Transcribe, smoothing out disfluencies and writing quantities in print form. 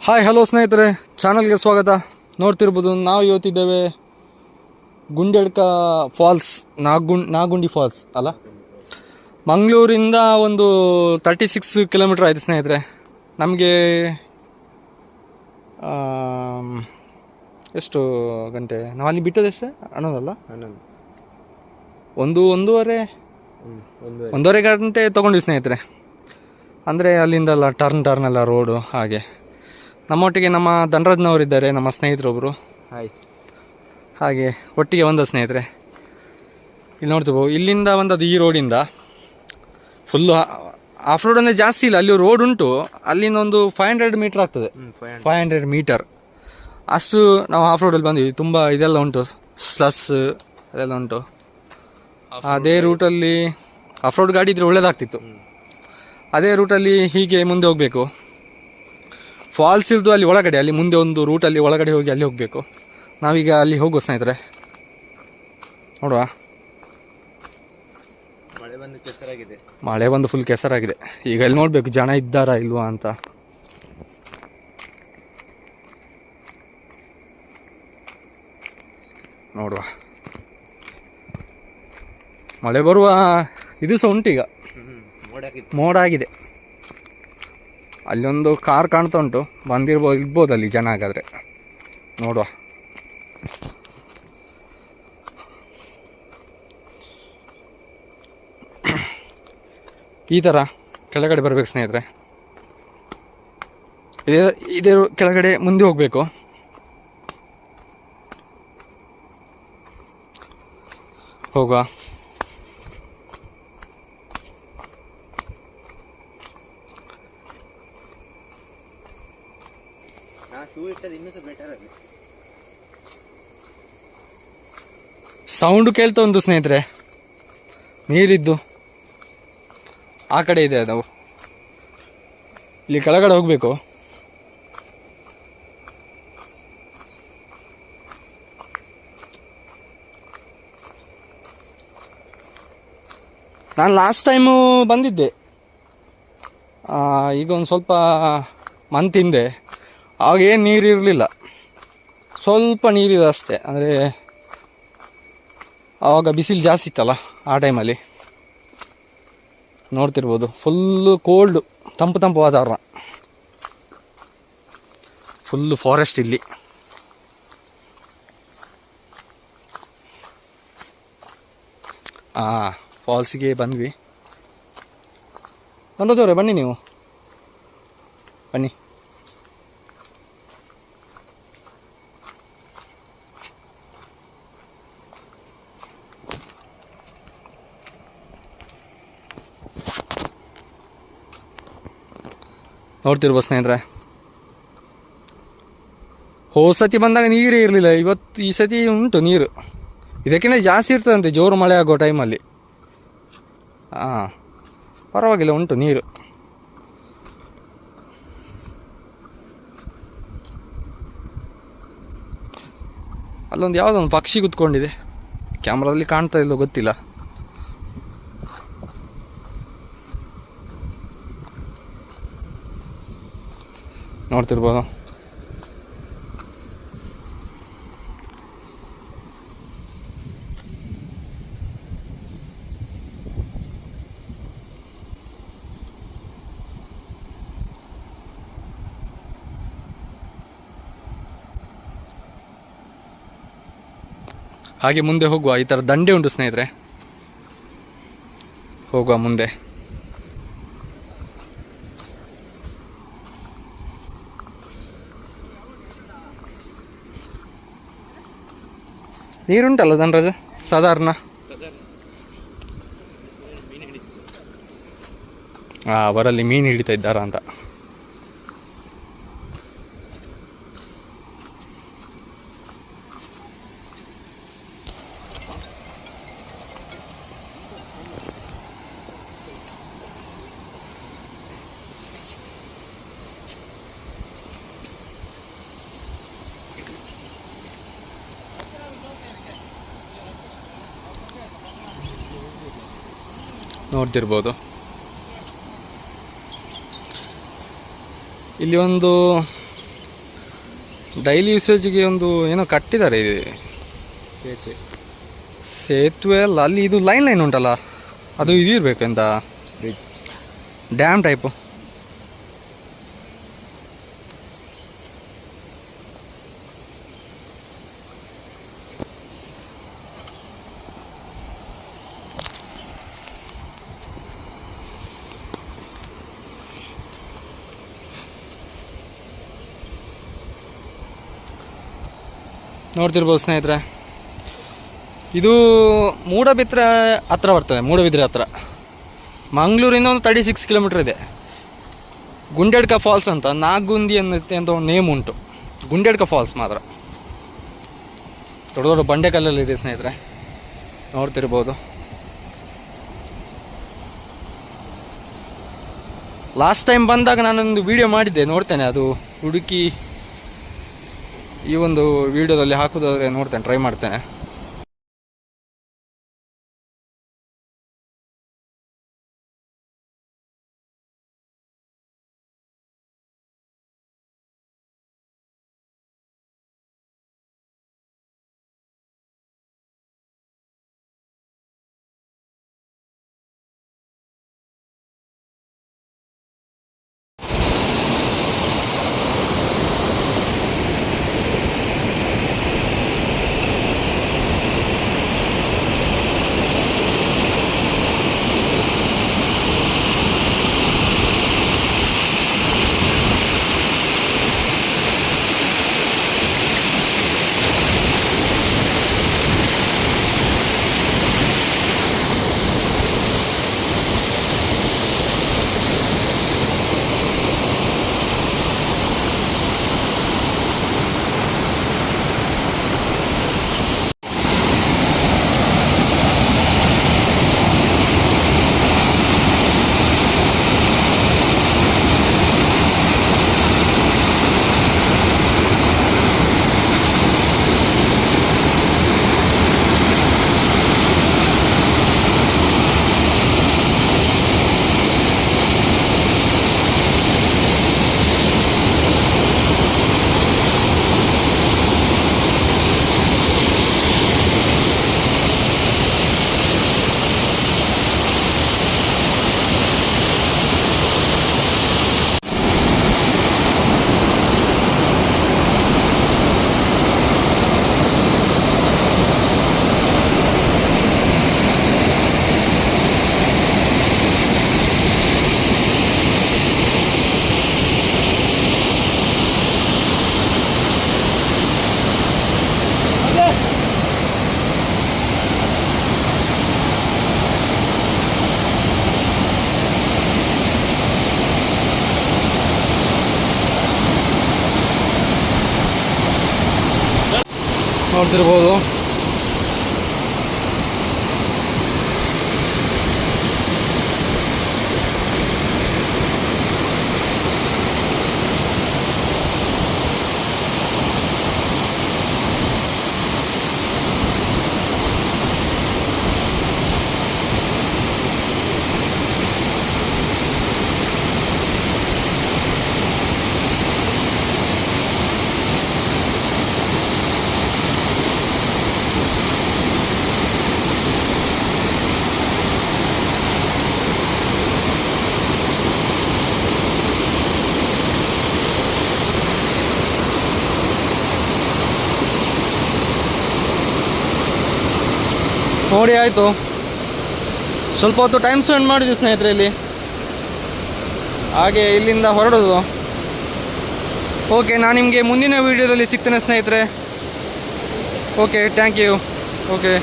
Hi hello ಸ್ನೇಹಿತರೆ, ಚಾನಲ್ಗೆ ಸ್ವಾಗತ. ನೋಡ್ತಿರ್ಬೋದು, ನಾವು ಇವತ್ತಿದ್ದೇವೆ ಗುಂಡ್ಯಡ್ಕ ಫಾಲ್ಸ್, ನಾಗುಂಡಿ ಫಾಲ್ಸ್ ಅಲ್ಲ, ಮಂಗಳೂರಿಂದ ಒಂದು 36 ಕಿಲೋಮೀಟ್ರ್ ಆಯಿತು ಸ್ನೇಹಿತರೆ. ನಮಗೆ ಎಷ್ಟು ಗಂಟೆ ನಾವು ಅಲ್ಲಿ ಬಿಟ್ಟದೆಷ್ಟೇ ಅನ್ನೋದಲ್ಲ, ಒಂದೂವರೆ ಗಂಟೆ ತೊಗೊಂಡ್ವಿ ಸ್ನೇಹಿತರೆ. ಅಂದರೆ ಅಲ್ಲಿಂದಲ್ಲ ಟರ್ನ್ ಎಲ್ಲ ರೋಡು. ನಮ್ಮೊಟ್ಟಿಗೆ ನಮ್ಮ ಧನರಾಜ್ನವರಿದ್ದಾರೆ, ನಮ್ಮ ಸ್ನೇಹಿತರೊಬ್ಬರು. ಹಾಗೆ ಒಟ್ಟಿಗೆ ಬಂದ ಸ್ನೇಹಿತರೆ. ಇಲ್ಲಿ ನೋಡ್ತೀವಿ, ಇಲ್ಲಿಂದ ಬಂದದ್ದು ಈ ರೋಡಿಂದ ಫುಲ್ಲು ಆಫ್ ರೋಡ್ ಅಂದರೆ ಜಾಸ್ತಿ ಇಲ್ಲ, ಅಲ್ಲಿ ರೋಡ್ ಉಂಟು. ಅಲ್ಲಿಂದ ಒಂದು 500 ಮೀಟ್ರ್ ಆಗ್ತದೆ, 500 ಮೀಟರ್ ಅಷ್ಟು ನಾವು ಆಫ್ ರೋಡಲ್ಲಿ ಬಂದಿದ್ವಿ. ತುಂಬ ಇದೆಲ್ಲ ಉಂಟು, ಸ್ಲಸ್ ಅದೆಲ್ಲ ಉಂಟು. ಅದೇ ರೂಟಲ್ಲಿ ಆಫ್ ರೋಡ್ ಗಾಡಿ ಇದ್ರೆ ಒಳ್ಳೇದಾಗ್ತಿತ್ತು. ಅದೇ ರೂಟಲ್ಲಿ ಹೀಗೆ ಮುಂದೆ ಹೋಗಬೇಕು. ಫಾಲ್ಸ್ ಇರ್ದು ಅಲ್ಲಿ ಒಳಗಡೆ, ಅಲ್ಲಿ ಮುಂದೆ ಒಂದು ರೂಟಲ್ಲಿ ಒಳಗಡೆ ಹೋಗಿ ಅಲ್ಲಿ ಹೋಗಬೇಕು. ನಾವೀಗ ಅಲ್ಲಿ ಹೋಗುವ ಸ್ನೇಹಿತರೆ, ನೋಡುವ. ಮಳೆ ಬಂದು ಫುಲ್ ಕೆಸರಾಗಿದೆ. ಈಗ ಅಲ್ಲಿ ನೋಡಬೇಕು ಜನ ಇದ್ದಾರಾ ಇಲ್ವಾ ಅಂತ. ನೋಡುವ, ಮಳೆ ಬರುವ ಇದು ಸಹ ಉಂಟೀಗ, ಮೋಡ ಆಗಿದೆ. ಅಲ್ಲೊಂದು ಕಾರ್ ಕಾಣ್ತಾ ಉಂಟು, ಇರ್ಬೋದು ಅಲ್ಲಿ ಜನ. ಹಾಗಾದರೆ ನೋಡುವ. ಈ ಥರ ಕೆಳಗಡೆ ಬರಬೇಕು ಸ್ನೇಹಿತರೆ. ಇದೇ ಕೆಳಗಡೆ ಮುಂದೆ ಹೋಗಬೇಕು. ಹೋಗುವ. ಸೌಂಡು ಕೇಳ್ತಾ ಉಂಟು ಸ್ನೇಹಿತರೆ, ನೀರಿದ್ದು ಆ ಕಡೆ ಇದೆ. ನಾವು ಇಲ್ಲಿ ಕೆಳಗಡೆ ಹೋಗಬೇಕು. ನಾನು ಲಾಸ್ಟ್ ಟೈಮು ಬಂದಿದ್ದೆ, ಈಗ ಒಂದು ಸ್ವಲ್ಪ ಮಂತ್ ಹಿಂದೆ. ಆವಾಗ ಏನು ನೀರು ಇರಲಿಲ್ಲ, ಸ್ವಲ್ಪ ನೀರಿದೆ ಅಷ್ಟೇ. ಅಂದರೆ ಆವಾಗ ಬಿಸಿಲು ಜಾಸ್ತಿ ಇತ್ತಲ್ಲ ಆ ಟೈಮಲ್ಲಿ. ನೋಡ್ತಿರ್ಬೋದು, ಫುಲ್ಲು ಕೋಲ್ಡು, ತಂಪು ವಾತಾವರಣ, ಫುಲ್ಲು ಫಾರೆಸ್ಟ್ ಇಲ್ಲಿ. ಫಾಲ್ಸಿಗೆ ಬಂದ್ವಿ. ಬಂದದವ್ರೆ, ಬನ್ನಿ ನೀವು, ಬನ್ನಿ. ನೋಡ್ತಿರ್ಬೋದು ಸ್ನೇಹಿತರೆ, ಹೋದ ಸತಿ ಬಂದಾಗ ನೀರೇ ಇರಲಿಲ್ಲ. ಈ ಸತಿ ಉಂಟು ನೀರು, ಇದಕ್ಕಿಂತ ಜಾಸ್ತಿ ಇರ್ತದಂತೆ ಜೋರು ಮಳೆ ಆಗೋ ಟೈಮಲ್ಲಿ. ಪರವಾಗಿಲ್ಲ, ಉಂಟು ನೀರು. ಅಲ್ಲೊಂದು ಯಾವುದೊಂದು ಪಕ್ಷಿ ಕೂತ್ಕೊಂಡಿದೆ, ಕ್ಯಾಮ್ರಾದಲ್ಲಿ ಕಾಣ್ತಾ ಇಲ್ಲೋ ಗೊತ್ತಿಲ್ಲ. ನೋಡ್ತಿರ್ಬೋದು. ಹಾಗೆ ಮುಂದೆ ಹೋಗುವ. ಈ ಥರ ದಂಡೆ ಉಂಟು ಸ್ನೇಹಿತರೆ, ಹೋಗುವ ಮುಂದೆ. ನೀರುಂಟಲ್ಲ ಧನರಾಜ, ಸಾಧಾರಣ. ಅವರಲ್ಲಿ ಮೀನು ಹಿಡಿತಾ ಇದ್ದಾರಾ ಅಂತ. ನೋಡ್ತಿರ್ಬೋದು. ಇಲ್ಲಿ ಒಂದು ಡೈಲಿ ಯೂಸೇಜ್ಗೆ ಒಂದು ಏನೋ ಕಟ್ಟಿದ್ದಾರೆ ಇದು ಸೇತುವೆ ಅಲ್ಲ, ಅಲ್ಲಿ ಇದು ಲೈನ್ ಉಂಟಲ್ಲ ಅದು ಇದು ಇರಬೇಕು ಎಂತ ಡ್ಯಾಮ್ ಟೈಪು. ನೋಡ್ತಿರ್ಬೋದು ಸ್ನೇಹಿತರೆ, ಇದು ಮೂಡಬಿದ್ರೆ ಹತ್ರ ಬರ್ತದೆ. ಮೂಡಬಿದ್ರೆ ಹತ್ರ ಮಂಗಳೂರಿಂದ ಒಂದು 36 ಕಿಲೋಮೀಟ್ರ್ ಇದೆ. ಗುಂಡೆಡ್ಕ ಫಾಲ್ಸ್ ಅಂತ, ನಾಗುಂದಿ ಅಂತ ಒಂದು ನೇಮ್ ಉಂಟು. ಗುಂಡೆಡ್ಕ ಫಾಲ್ಸ್ ಮಾತ್ರ ದೊಡ್ಡ ದೊಡ್ಡ ಬಂಡೆಕಲ್ಲಲ್ಲಿದೆ ಸ್ನೇಹಿತರೆ, ನೋಡ್ತಿರ್ಬೋದು. ಲಾಸ್ಟ್ ಟೈಮ್ ಬಂದಾಗ ನಾನೊಂದು ವಿಡಿಯೋ ಮಾಡಿದ್ದೆ, ನೋಡ್ತೇನೆ ಅದು ಹುಡುಕಿ ಈ ಒಂದು ವಿಡಿಯೋದಲ್ಲಿ ಹಾಕೋದಾದ್ರೆ ನೋಡ್ತೇನೆ, ಟ್ರೈ ಮಾಡ್ತೇನೆ. ನೋಡ್ತಿರ್ಬೋದು ನೋಡಿ ಆಯಿತು. ಸ್ವಲ್ಪ ಹೊತ್ತು ಟೈಮ್ ಸ್ಪೆಂಡ್ ಮಾಡಿದ್ವಿ ಸ್ನೇಹಿತರೆ ಇಲ್ಲಿ, ಹಾಗೆ ಇಲ್ಲಿಂದ ಹೊರಡೋದು. ಓಕೆ, ನಾನು ನಿಮಗೆ ಮುಂದಿನ ವೀಡಿಯೋದಲ್ಲಿ ಸಿಗ್ತೇನೆ ಸ್ನೇಹಿತರೆ. Okay, thank you. ಓಕೆ.